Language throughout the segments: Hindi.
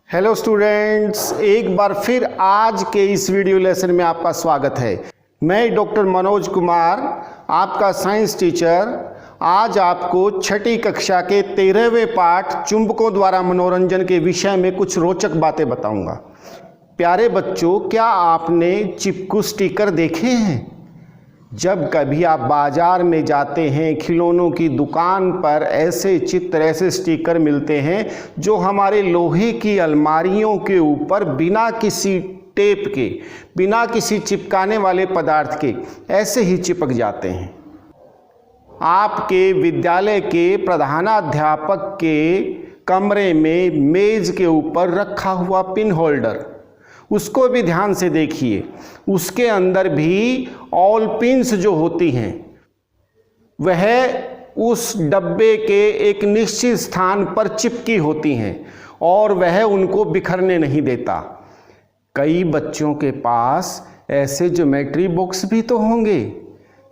हेलो स्टूडेंट्स, एक बार फिर आज के इस वीडियो लेसन में आपका स्वागत है। मैं डॉक्टर मनोज कुमार, आपका साइंस टीचर, आज आपको छठी कक्षा के 13वें पाठ चुंबकों द्वारा मनोरंजन के विषय में कुछ रोचक बातें बताऊंगा। प्यारे बच्चों, क्या आपने चिपकू स्टिकर देखे हैं? जब कभी आप बाज़ार में जाते हैं, खिलौनों की दुकान पर ऐसे चित्र, ऐसे स्टिकर मिलते हैं जो हमारे लोहे की अलमारियों के ऊपर बिना किसी टेप के, बिना किसी चिपकाने वाले पदार्थ के ऐसे ही चिपक जाते हैं। आपके विद्यालय के प्रधानाध्यापक के कमरे में मेज़ के ऊपर रखा हुआ पिन होल्डर, उसको भी ध्यान से देखिए। उसके अंदर भी ऑल पिन्स जो होती हैं वह उस डब्बे के एक निश्चित स्थान पर चिपकी होती हैं और वह उनको बिखरने नहीं देता। कई बच्चों के पास ऐसे ज्योमेट्री बॉक्स भी तो होंगे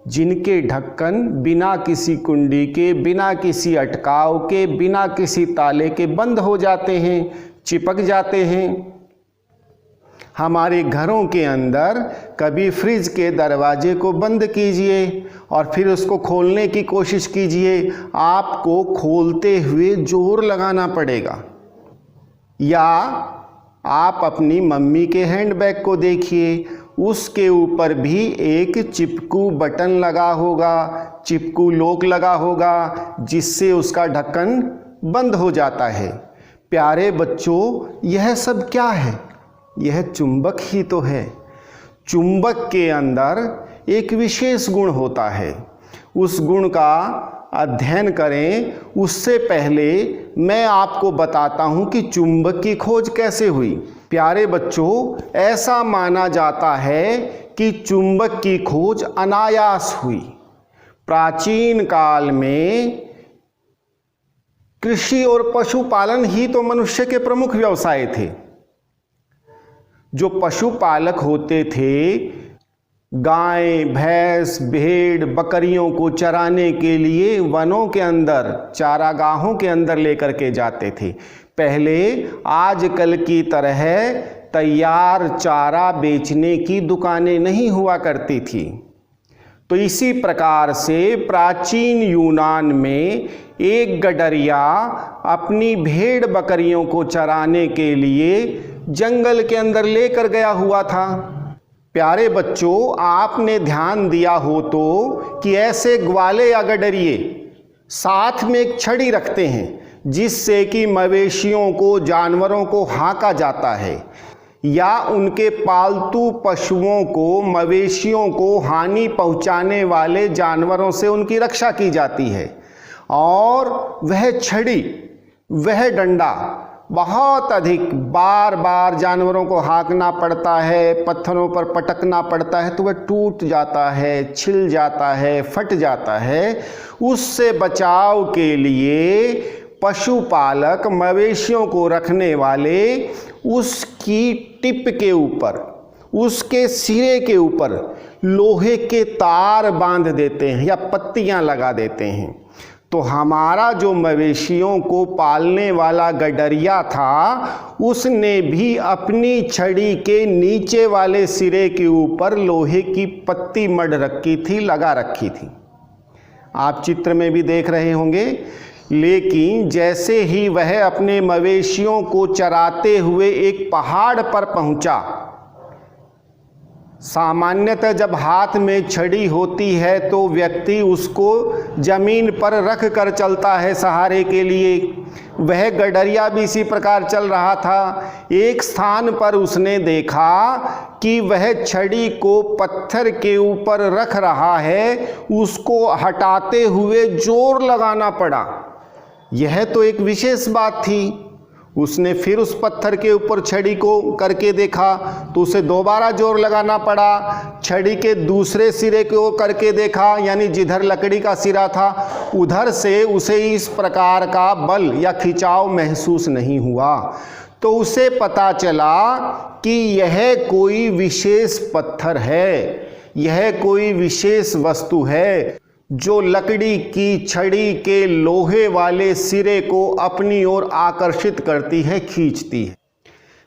जिनके ढक्कन बिना किसी कुंडी के, बिना किसी अटकाव के, बिना किसी ताले के बंद हो जाते हैं, चिपक जाते हैं। हमारे घरों के अंदर कभी फ्रिज के दरवाजे को बंद कीजिए और फिर उसको खोलने की कोशिश कीजिए, आपको खोलते हुए जोर लगाना पड़ेगा। या आप अपनी मम्मी के हैंडबैग को देखिए, उसके ऊपर भी एक चिपकू बटन लगा होगा, चिपकू लॉक लगा होगा, जिससे उसका ढक्कन बंद हो जाता है। प्यारे बच्चों, यह सब क्या है? यह चुंबक ही तो है। चुंबक के अंदर एक विशेष गुण होता है। उस गुण का अध्ययन करें उससे पहले मैं आपको बताता हूं कि चुंबक की खोज कैसे हुई। प्यारे बच्चों, ऐसा माना जाता है कि चुंबक की खोज अनायास हुई। प्राचीन काल में कृषि और पशुपालन ही तो मनुष्य के प्रमुख व्यवसाय थे। जो पशुपालक होते थे, गाय, भैंस, भेड़, बकरियों को चराने के लिए वनों के अंदर, चारागाहों के अंदर लेकर के जाते थे। पहले आजकल की तरह तैयार चारा बेचने की दुकानें नहीं हुआ करती थी। तो इसी प्रकार से प्राचीन यूनान में एक गडरिया अपनी भेड़ बकरियों को चराने के लिए जंगल के अंदर लेकर गया हुआ था। प्यारे बच्चों, आपने ध्यान दिया हो तो कि ऐसे ग्वाले या गडरिए साथ में एक छड़ी रखते हैं जिससे कि मवेशियों को, जानवरों को हाँका जाता है या उनके पालतू पशुओं को, मवेशियों को हानि पहुंचाने वाले जानवरों से उनकी रक्षा की जाती है। और वह छड़ी, वह डंडा बहुत अधिक बार बार जानवरों को हाँकना पड़ता है, पत्थरों पर पटकना पड़ता है तो वह टूट जाता है, छिल जाता है, फट जाता है। उससे बचाव के लिए पशुपालक मवेशियों को रखने वाले उसकी टिप के ऊपर, उसके सिरे के ऊपर लोहे के तार बांध देते हैं या पत्तियां लगा देते हैं। तो हमारा जो मवेशियों को पालने वाला गडरिया था, उसने भी अपनी छड़ी के नीचे वाले सिरे के ऊपर लोहे की पत्ती मढ़ रखी थी, लगा रखी थी। आप चित्र में भी देख रहे होंगे। लेकिन जैसे ही वह अपने मवेशियों को चराते हुए एक पहाड़ पर पहुंचा, सामान्यतः जब हाथ में छड़ी होती है तो व्यक्ति उसको जमीन पर रख कर चलता है सहारे के लिए। वह गडरिया भी इसी प्रकार चल रहा था। एक स्थान पर उसने देखा कि वह छड़ी को पत्थर के ऊपर रख रहा है, उसको हटाते हुए जोर लगाना पड़ा। यह तो एक विशेष बात थी। उसने फिर उस पत्थर के ऊपर छड़ी को करके देखा तो उसे दोबारा जोर लगाना पड़ा। छड़ी के दूसरे सिरे को करके देखा, यानी जिधर लकड़ी का सिरा था उधर से उसे इस प्रकार का बल या खिंचाव महसूस नहीं हुआ। तो उसे पता चला कि यह कोई विशेष पत्थर है, यह कोई विशेष वस्तु है जो लकड़ी की छड़ी के लोहे वाले सिरे को अपनी ओर आकर्षित करती है, खींचती है।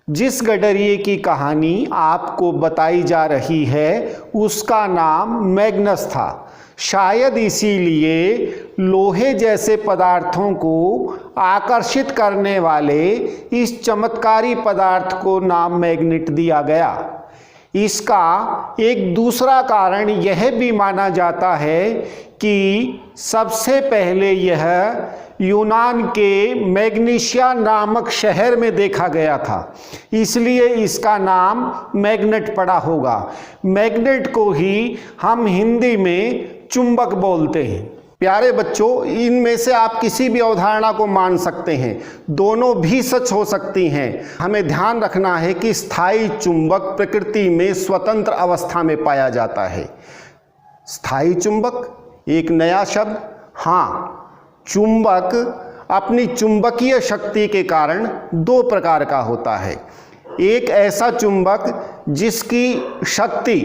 जिस गडरिये की कहानी आपको बताई जा रही है उसका नाम मैग्नस था। शायद इसीलिए लोहे जैसे पदार्थों को आकर्षित करने वाले इस चमत्कारी पदार्थ को नाम मैग्नेट दिया गया। इसका एक दूसरा कारण यह भी माना जाता है कि सबसे पहले यह यूनान के मैग्नीशिया नामक शहर में देखा गया था, इसलिए इसका नाम मैग्नेट पड़ा होगा। मैग्नेट को ही हम हिंदी में चुंबक बोलते हैं। प्यारे बच्चों, इनमें से आप किसी भी अवधारणा को मान सकते हैं, दोनों भी सच हो सकती हैं। हमें ध्यान रखना है कि स्थायी चुंबक प्रकृति में स्वतंत्र अवस्था में पाया जाता है। स्थायी चुंबक एक नया शब्द। हाँ, चुंबक अपनी चुंबकीय शक्ति के कारण दो प्रकार का होता है। एक ऐसा चुंबक जिसकी शक्ति,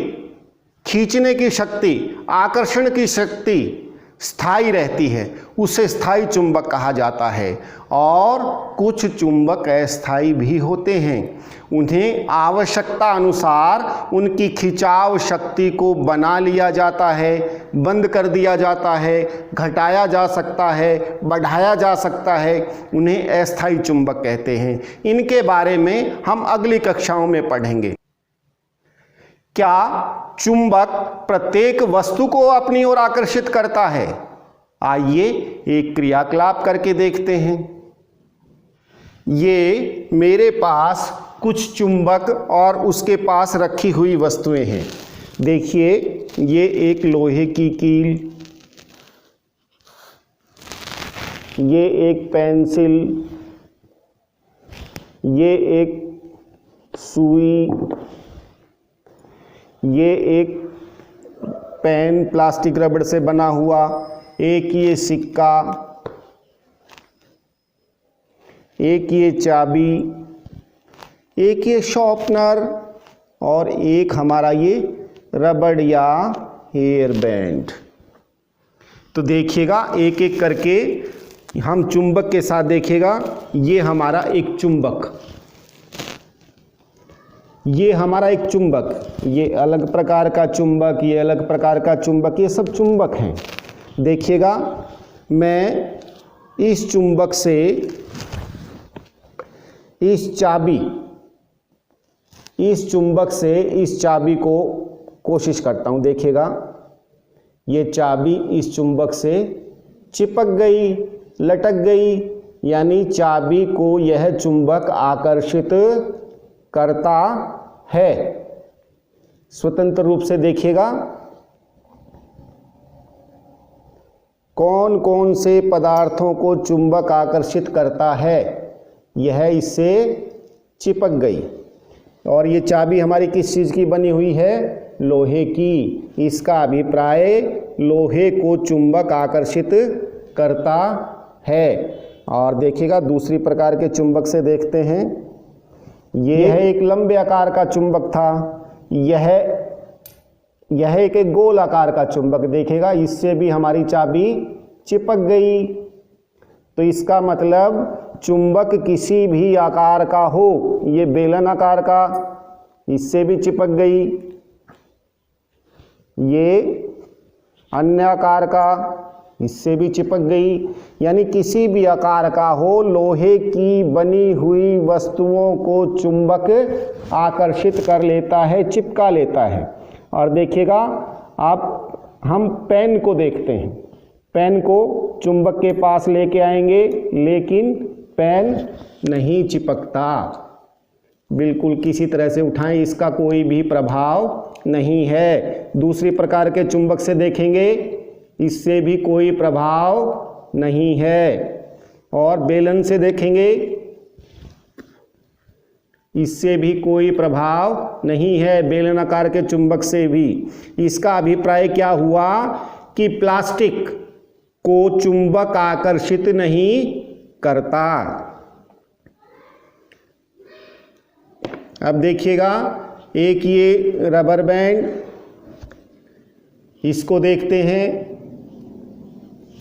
खींचने की शक्ति, आकर्षण की शक्ति स्थायी रहती है, उसे स्थायी चुंबक कहा जाता है। और कुछ चुंबक अस्थायी भी होते हैं, उन्हें आवश्यकता अनुसार उनकी खिंचाव शक्ति को बना लिया जाता है, बंद कर दिया जाता है, घटाया जा सकता है, बढ़ाया जा सकता है, उन्हें अस्थायी चुंबक कहते हैं। इनके बारे में हम अगली कक्षाओं में पढ़ेंगे। क्या चुंबक प्रत्येक वस्तु को अपनी ओर आकर्षित करता है? आइए एक क्रियाकलाप करके देखते हैं। ये मेरे पास कुछ चुंबक और उसके पास रखी हुई वस्तुएं हैं। देखिए, ये एक लोहे की कील, ये एक पेंसिल, ये एक सुई, ये एक पेन प्लास्टिक रबड़ से बना हुआ, एक ये सिक्का, एक ये चाबी, एक ये शॉर्पनर और एक हमारा ये रबड़ या हेयर बैंड। तो देखिएगा एक एक करके हम चुंबक के साथ देखिएगा। ये हमारा एक चुंबक, ये हमारा एक चुंबक, ये अलग प्रकार का चुंबक, ये अलग प्रकार का चुंबक, ये सब चुंबक हैं। देखिएगा, मैं इस चुंबक से इस चुंबक से इस चाबी को कोशिश करता हूँ। देखिएगा, ये चाबी इस चुंबक से चिपक गई, लटक गई, यानी चाबी को यह चुंबक आकर्षित करता है। स्वतंत्र रूप से देखिएगा, कौन कौन से पदार्थों को चुंबक आकर्षित करता है, यह इससे चिपक गई। और ये चाबी हमारी किस चीज़ की बनी हुई है? लोहे की। इसका अभिप्राय लोहे को चुंबक आकर्षित करता है। और देखिएगा, दूसरी प्रकार के चुंबक से देखते हैं। यह एक लंबे आकार का चुंबक था, यह एक गोल आकार का चुंबक। देखिएगा, इससे भी हमारी चाबी चिपक गई। तो इसका मतलब चुंबक किसी भी आकार का हो, ये बेलन आकार का, इससे भी चिपक गई। ये अन्य आकार का, इससे भी चिपक गई। यानी किसी भी आकार का हो, लोहे की बनी हुई वस्तुओं को चुंबक आकर्षित कर लेता है, चिपका लेता है। और देखिएगा, आप हम पेन को देखते हैं। पेन को चुंबक के पास लेके आएंगे, लेकिन पेन नहीं चिपकता। बिल्कुल किसी तरह से उठाएं, इसका कोई भी प्रभाव नहीं है। दूसरी प्रकार के चुंबक से देखेंगे, इससे भी कोई प्रभाव नहीं है। और बेलन से देखेंगे, इससे भी कोई प्रभाव नहीं है, बेलन आकार के चुंबक से भी। इसका अभिप्राय क्या हुआ कि प्लास्टिक को चुंबक आकर्षित नहीं करता। अब देखिएगा, एक ये रबर बैंड, इसको देखते हैं,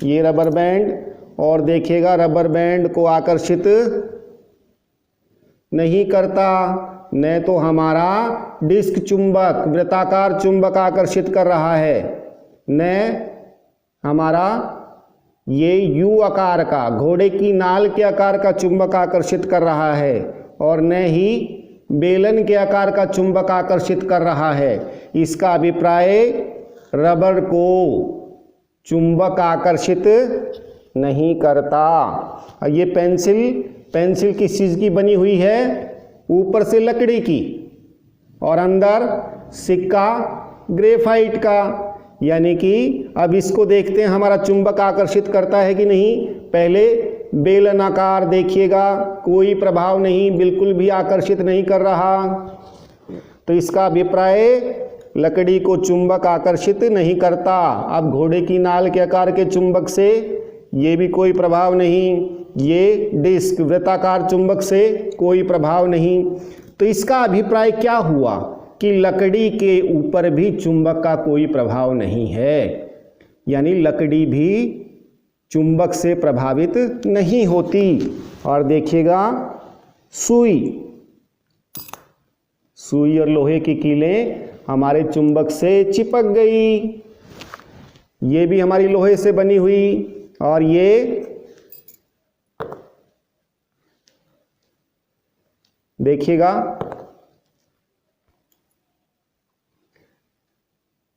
ये रबर बैंड। और देखिएगा, रबर बैंड को आकर्षित नहीं करता, न तो हमारा डिस्क चुंबक वृत्ताकार चुंबक आकर्षित कर रहा है, न हमारा ये यू आकार का घोड़े की नाल के आकार का चुंबक आकर्षित कर रहा है, और न ही बेलन के आकार का चुंबक आकर्षित कर रहा है। इसका अभिप्राय रबर को चुंबक आकर्षित नहीं करता। ये पेंसिल किस चीज़ की बनी हुई है? ऊपर से लकड़ी की और अंदर सिक्का ग्रेफाइट का। यानी कि अब इसको देखते हैं हमारा चुंबक आकर्षित करता है कि नहीं। पहले बेलनाकार देखिएगा, कोई प्रभाव नहीं, बिल्कुल भी आकर्षित नहीं कर रहा। तो इसका अभिप्राय लकड़ी को चुंबक आकर्षित नहीं करता। अब घोड़े की नाल के आकार के चुंबक से ये भी कोई प्रभाव नहीं, ये डिस्क वृत्ताकार चुंबक से कोई प्रभाव नहीं। तो इसका अभिप्राय क्या हुआ कि लकड़ी के ऊपर भी चुंबक का कोई प्रभाव नहीं है, यानी लकड़ी भी चुंबक से प्रभावित नहीं होती। और देखिएगा सुई और लोहे की कीलें हमारे चुंबक से चिपक गई। ये भी हमारी लोहे से बनी हुई, और ये देखिएगा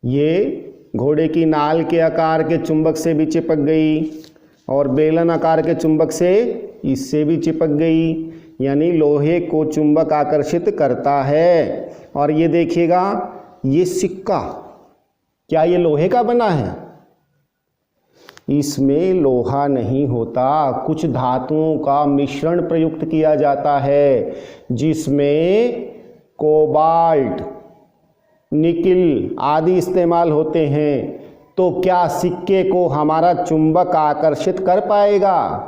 ये घोड़े की नाल के आकार के चुंबक से भी चिपक गई, और बेलन आकार के चुंबक से इससे भी चिपक गई। यानी लोहे को चुंबक आकर्षित करता है। और ये देखिएगा ये सिक्का, क्या ये लोहे का बना है? इसमें लोहा नहीं होता, कुछ धातुओं का मिश्रण प्रयुक्त किया जाता है, जिसमें कोबाल्ट, निकिल आदि इस्तेमाल होते हैं। तो क्या सिक्के को हमारा चुंबक आकर्षित कर पाएगा?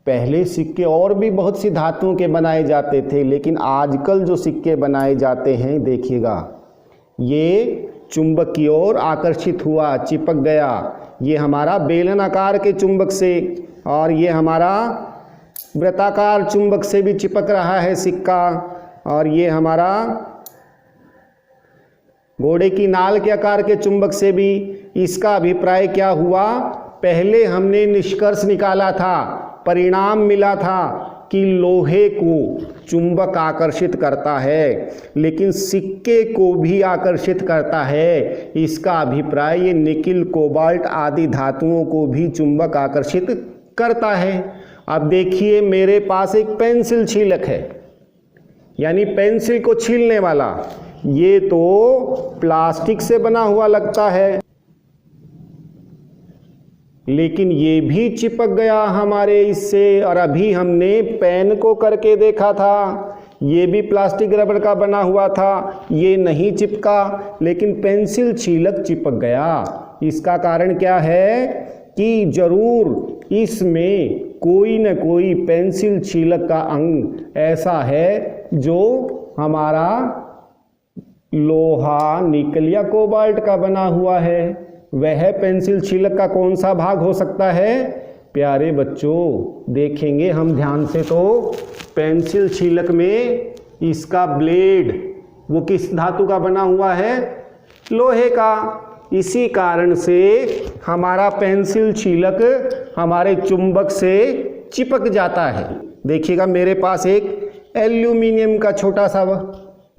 पहले सिक्के और भी बहुत सी धातुओं के बनाए जाते थे, लेकिन आजकल जो सिक्के बनाए जाते हैं देखिएगा ये चुंबक की ओर आकर्षित हुआ, चिपक गया। ये हमारा बेलन आकार के चुंबक से, और ये हमारा वृत्ताकार चुंबक से भी चिपक रहा है सिक्का। और ये हमारा घोड़े की नाल के आकार के चुंबक से भी। इसका अभिप्राय क्या हुआ? पहले हमने निष्कर्ष निकाला था, परिणाम मिला था कि लोहे को चुंबक आकर्षित करता है, लेकिन सिक्के को भी आकर्षित करता है। इसका अभिप्राय ये निकिल, कोबाल्ट आदि धातुओं को भी चुंबक आकर्षित करता है। अब देखिए मेरे पास एक पेंसिल छीलक है, यानी पेंसिल को छीलने वाला। ये तो प्लास्टिक से बना हुआ लगता है, लेकिन ये भी चिपक गया हमारे इससे। और अभी हमने पेन को करके देखा था, ये भी प्लास्टिक रबड़ का बना हुआ था, ये नहीं चिपका, लेकिन पेंसिल छीलक चिपक गया। इसका कारण क्या है कि जरूर इसमें कोई न कोई पेंसिल छीलक का अंग ऐसा है जो हमारा लोहा, निकल या कोबाल्ट का बना हुआ है। वह पेंसिल छीलक का कौन सा भाग हो सकता है? प्यारे बच्चों देखेंगे हम ध्यान से तो पेंसिल छीलक में इसका ब्लेड वो किस धातु का बना हुआ है? लोहे का। इसी कारण से हमारा पेंसिल छीलक हमारे चुंबक से चिपक जाता है। देखिएगा मेरे पास एक एल्यूमिनियम का छोटा सा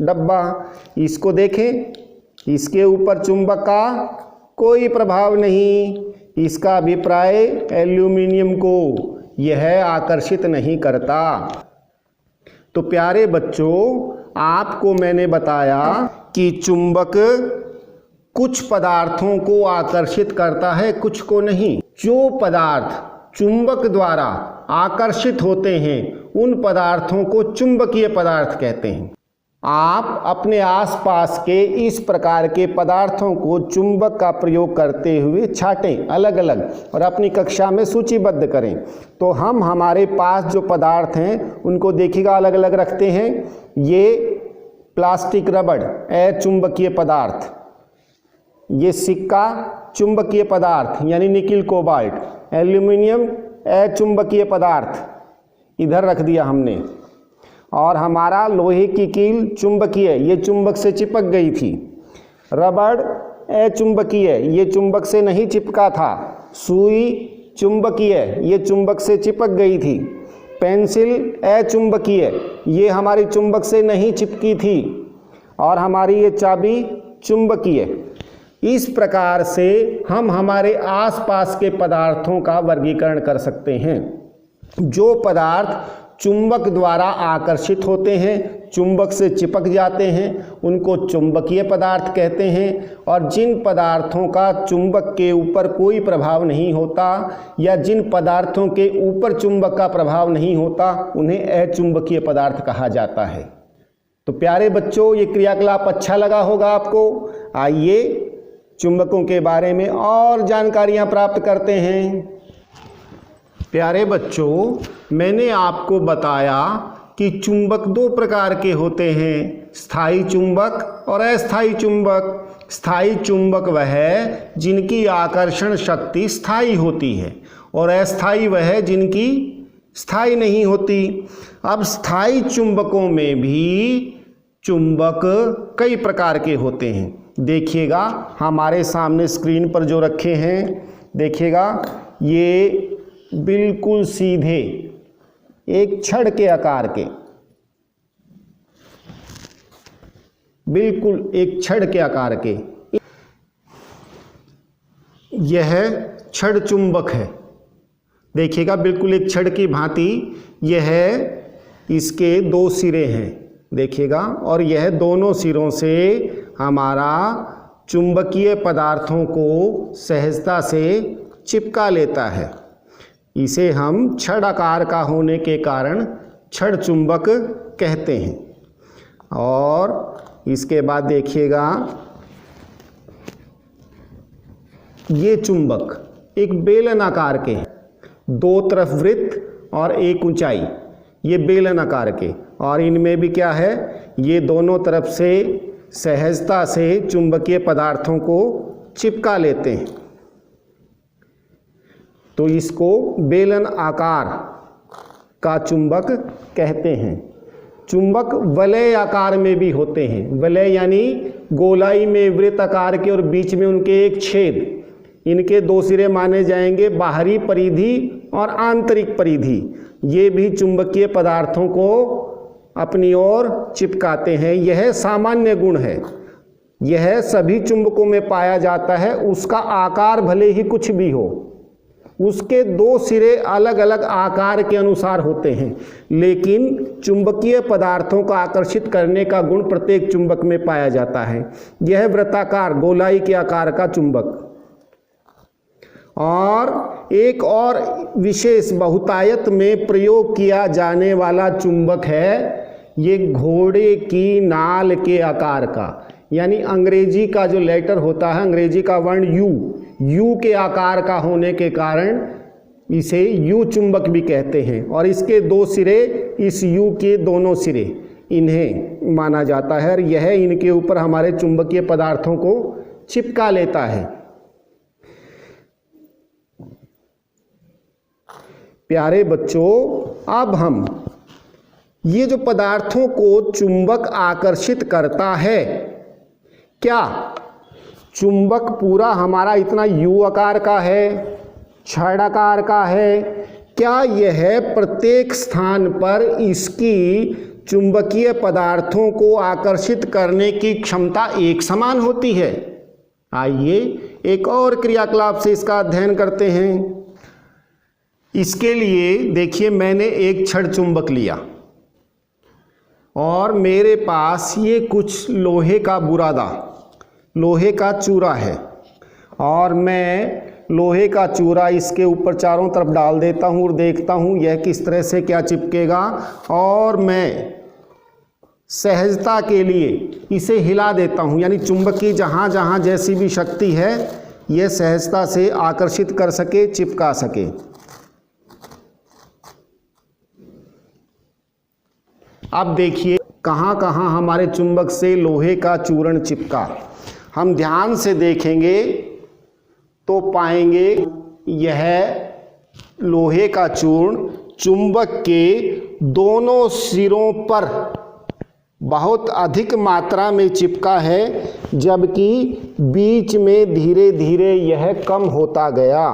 डब्बा, इसको देखें, इसके ऊपर चुंबक का कोई प्रभाव नहीं। इसका अभिप्राय एल्यूमिनियम को यह आकर्षित नहीं करता। तो प्यारे बच्चों आपको मैंने बताया कि चुंबक कुछ पदार्थों को आकर्षित करता है, कुछ को नहीं। जो पदार्थ चुंबक द्वारा आकर्षित होते हैं उन पदार्थों को चुंबकीय पदार्थ कहते हैं। आप अपने आसपास के इस प्रकार के पदार्थों को चुंबक का प्रयोग करते हुए छांटें अलग अलग और अपनी कक्षा में सूचीबद्ध करें। तो हम हमारे पास जो पदार्थ हैं उनको देखिएगा अलग अलग रखते हैं। ये प्लास्टिक रबड़ अचुंबकीय पदार्थ, ये सिक्का चुंबकीय पदार्थ यानी निकिल कोबाल्ट, एल्यूमिनियम अचुंबकीय पदार्थ इधर रख दिया हमने। और हमारा लोहे की कील चुंबकीय, ये चुंबक से चिपक गई थी। रबड़ अचुंबकीय, ये चुंबक से नहीं चिपका था। सुई चुंबकीय, ये चुंबक से चिपक गई थी। पेंसिल अचुंबकीय, ये हमारी चुंबक से नहीं चिपकी थी। और हमारी ये चाबी चुंबकीय। इस प्रकार से हम हमारे आसपास के पदार्थों का वर्गीकरण कर सकते हैं। जो पदार्थ चुंबक द्वारा आकर्षित होते हैं, चुंबक से चिपक जाते हैं, उनको चुंबकीय पदार्थ कहते हैं। और जिन पदार्थों का चुंबक के ऊपर कोई प्रभाव नहीं होता या जिन पदार्थों के ऊपर चुंबक का प्रभाव नहीं होता, उन्हें अचुंबकीय पदार्थ कहा जाता है। तो प्यारे बच्चों, ये क्रियाकलाप अच्छा लगा होगा आपको। आइए चुंबकों के बारे में और जानकारियां प्राप्त करते हैं। प्यारे बच्चों, मैंने आपको बताया कि चुंबक दो प्रकार के होते हैं, स्थायी चुंबक और अस्थायी चुंबक। स्थायी चुंबक वह है जिनकी आकर्षण शक्ति स्थायी होती है और अस्थायी वह है जिनकी स्थायी नहीं होती। अब स्थायी चुंबकों में भी चुंबक कई प्रकार के होते हैं। देखिएगा हमारे सामने स्क्रीन पर जो रखे हैं, देखिएगा ये बिल्कुल सीधे एक छड़ के आकार के, बिल्कुल एक छड़ के आकार के, यह छड़ चुंबक है। देखिएगा बिल्कुल एक छड़ की भांति यह, इसके दो सिरे हैं, देखिएगा, और यह दोनों सिरों से हमारा चुंबकीय पदार्थों को सहजता से चिपका लेता है। इसे हम छड़ आकार का होने के कारण छड़ चुंबक कहते हैं। और इसके बाद देखिएगा ये चुंबक एक बेलन आकार के हैं, दो तरफ वृत्त और एक ऊंचाई, ये बेलन आकार के। और इनमें भी क्या है, ये दोनों तरफ से सहजता से चुंबकीय पदार्थों को चिपका लेते हैं। तो इसको बेलन आकार का चुंबक कहते हैं। चुंबक वलय आकार में भी होते हैं। वलय यानी गोलाई में वृत्त आकार के और बीच में उनके एक छेद। इनके दो सिरे माने जाएंगे बाहरी परिधि और आंतरिक परिधि। ये भी चुंबकीय पदार्थों को अपनी ओर चिपकाते हैं। यह सामान्य गुण है, यह सभी चुंबकों में पाया जाता है। उसका आकार भले ही कुछ भी हो, उसके दो सिरे अलग अलग आकार के अनुसार होते हैं, लेकिन चुंबकीय पदार्थों को आकर्षित करने का गुण प्रत्येक चुंबक में पाया जाता है। यह वृत्ताकार गोलाई के आकार का चुंबक। और एक और विशेष बहुतायत में प्रयोग किया जाने वाला चुंबक है ये घोड़े की नाल के आकार का, यानी अंग्रेजी का जो लेटर होता है, अंग्रेजी का वर्ण यू के आकार का होने के कारण इसे यू चुंबक भी कहते हैं। और इसके दो सिरे, इस यू के दोनों सिरे, इन्हें माना जाता है और यह इनके ऊपर हमारे चुंबकीय पदार्थों को चिपका लेता है। प्यारे बच्चों, अब हम ये जो पदार्थों को चुंबक आकर्षित करता है, क्या चुंबक पूरा हमारा इतना यू आकार का है, छड़ आकार का है? क्या यह प्रत्येक स्थान पर इसकी चुंबकीय पदार्थों को आकर्षित करने की क्षमता एक समान होती है? आइए एक और क्रियाकलाप से इसका अध्ययन करते हैं। इसके लिए देखिए, मैंने एक छड़ चुंबक लिया और मेरे पास ये कुछ लोहे का बुरादा, लोहे का चूरा है, और मैं लोहे का चूरा इसके ऊपर चारों तरफ डाल देता हूँ और देखता हूँ यह किस तरह से क्या चिपकेगा। और मैं सहजता के लिए इसे हिला देता हूँ, यानी चुंबक की जहाँ जहाँ जैसी भी शक्ति है यह सहजता से आकर्षित कर सके, चिपका सके। अब देखिए कहाँ कहाँ हमारे चुंबक से लोहे का चूर्ण चिपका। हम ध्यान से देखेंगे तो पाएंगे यह लोहे का चूर्ण चुंबक के दोनों सिरों पर बहुत अधिक मात्रा में चिपका है, जबकि बीच में धीरे धीरे यह कम होता गया।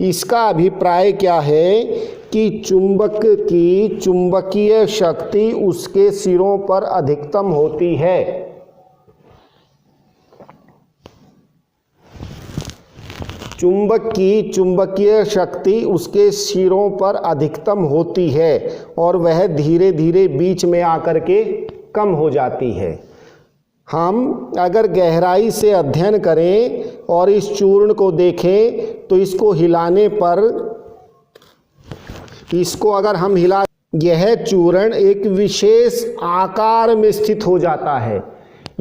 इसका अभिप्राय क्या है कि चुंबक की चुंबकीय शक्ति उसके सिरों पर अधिकतम होती है। चुंबक की चुंबकीय शक्ति उसके सिरों पर अधिकतम होती है और वह धीरे धीरे बीच में आकर के कम हो जाती है। हम अगर गहराई से अध्ययन करें और इस चूर्ण को देखें तो इसको हिलाने पर, इसको अगर हम हिला, यह चूर्ण एक विशेष आकार में स्थित हो जाता है।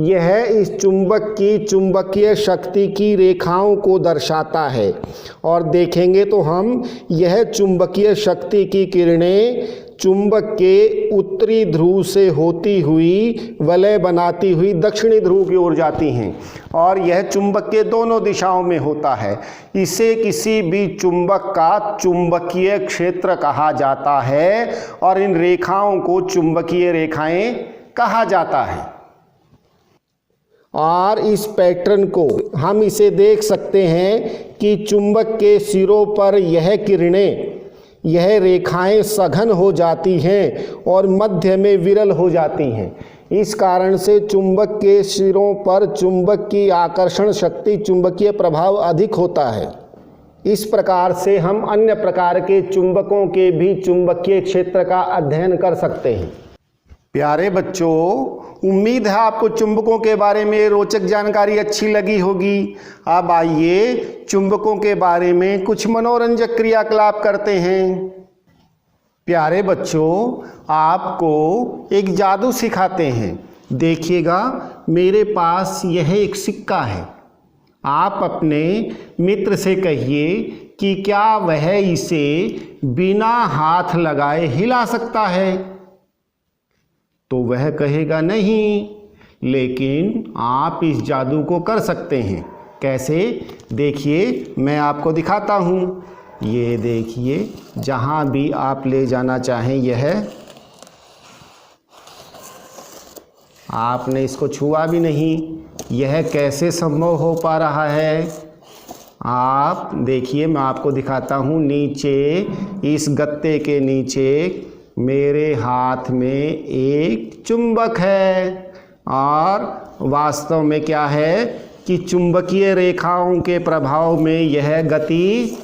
यह इस चुंबक की चुंबकीय शक्ति की रेखाओं को दर्शाता है। और देखेंगे तो हम यह चुंबकीय शक्ति की किरणें चुंबक के उत्तरी ध्रुव से होती हुई वलय बनाती हुई दक्षिणी ध्रुव की ओर जाती हैं और यह चुंबक के दोनों दिशाओं में होता है। इसे किसी भी चुंबक का चुंबकीय क्षेत्र कहा जाता है और इन रेखाओं को चुंबकीय रेखाएं कहा जाता है। और इस पैटर्न को हम इसे देख सकते हैं कि चुंबक के सिरों पर यह किरणें, यह रेखाएं सघन हो जाती हैं और मध्य में विरल हो जाती हैं। इस कारण से चुंबक के सिरों पर चुंबक की आकर्षण शक्ति, चुंबकीय प्रभाव अधिक होता है। इस प्रकार से हम अन्य प्रकार के चुंबकों के भी चुंबकीय क्षेत्र का अध्ययन कर सकते हैं। प्यारे बच्चों, उम्मीद है आपको चुंबकों के बारे में रोचक जानकारी अच्छी लगी होगी। अब आइए चुंबकों के बारे में कुछ मनोरंजक क्रियाकलाप करते हैं। प्यारे बच्चों, आपको एक जादू सिखाते हैं। देखिएगा, मेरे पास यह एक सिक्का है। आप अपने मित्र से कहिए कि क्या वह इसे बिना हाथ लगाए हिला सकता है, तो वह कहेगा नहीं, लेकिन आप इस जादू को कर सकते हैं। कैसे? देखिए, मैं आपको दिखाता हूँ। ये देखिए, जहाँ भी आप ले जाना चाहें, यह आपने इसको छुआ भी नहीं। यह कैसे संभव हो पा रहा है? आप देखिए, मैं आपको दिखाता हूँ। नीचे इस गत्ते के नीचे मेरे हाथ में एक चुंबक है और वास्तव में क्या है कि चुंबकीय रेखाओं के प्रभाव में यह गति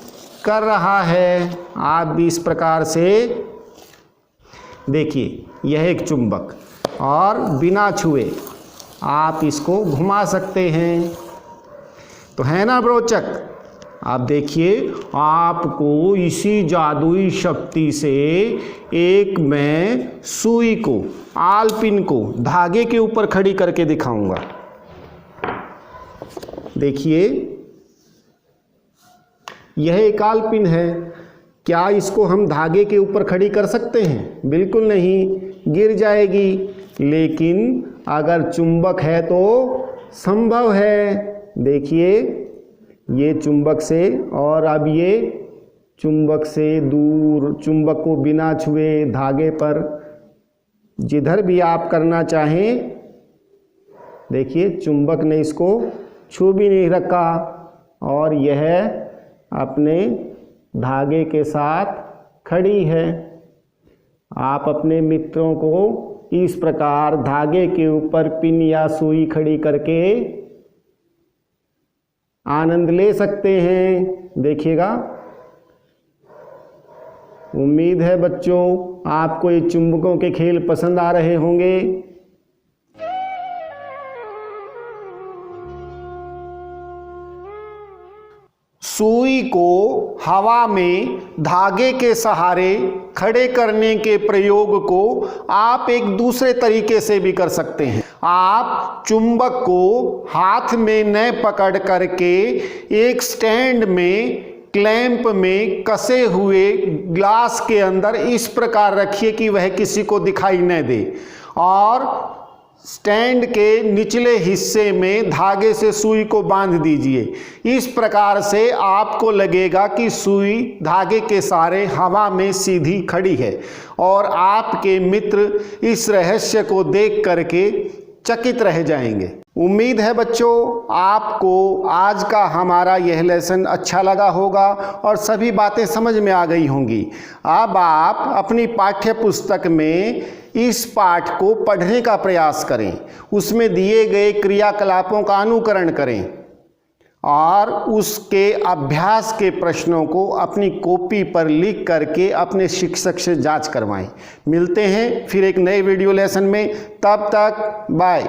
कर रहा है। आप भी इस प्रकार से देखिए, यह एक चुंबक और बिना छुए आप इसको घुमा सकते हैं। तो है ना रोचक? आप देखिए, आपको इसी जादुई शक्ति से एक मैं सुई को, आलपिन को धागे के ऊपर खड़ी करके दिखाऊंगा। देखिए, यह एक आलपिन है। क्या इसको हम धागे के ऊपर खड़ी कर सकते हैं? बिल्कुल नहीं, गिर जाएगी। लेकिन अगर चुंबक है तो संभव है। देखिए, ये चुंबक से, और अब ये चुंबक से दूर, चुंबक को बिना छुए धागे पर जिधर भी आप करना चाहें। देखिए, चुंबक ने इसको छू भी नहीं रखा और यह अपने धागे के साथ खड़ी है। आप अपने मित्रों को इस प्रकार धागे के ऊपर पिन या सुई खड़ी करके आनंद ले सकते हैं। देखिएगा, उम्मीद है बच्चों आपको ये चुंबकों के खेल पसंद आ रहे होंगे। सुई को हवा में धागे के सहारे खड़े करने के प्रयोग को आप एक दूसरे तरीके से भी कर सकते हैं। आप चुंबक को हाथ में न पकड़ करके एक स्टैंड में, क्लैंप में कसे हुए ग्लास के अंदर इस प्रकार रखिए कि वह किसी को दिखाई न दे, और स्टैंड के निचले हिस्से में धागे से सुई को बांध दीजिए। इस प्रकार से आपको लगेगा कि सुई धागे के सहारे हवा में सीधी खड़ी है और आपके मित्र इस रहस्य को देख करके चकित रह जाएंगे। उम्मीद है बच्चों आपको आज का हमारा यह लेसन अच्छा लगा होगा और सभी बातें समझ में आ गई होंगी। अब आप अपनी पाठ्य पुस्तक में इस पाठ को पढ़ने का प्रयास करें, उसमें दिए गए क्रियाकलापों का अनुकरण करें और उसके अभ्यास के प्रश्नों को अपनी कॉपी पर लिख करके अपने शिक्षक से जांच करवाएं। मिलते हैं फिर एक नए वीडियो लेसन में, तब तक बाय।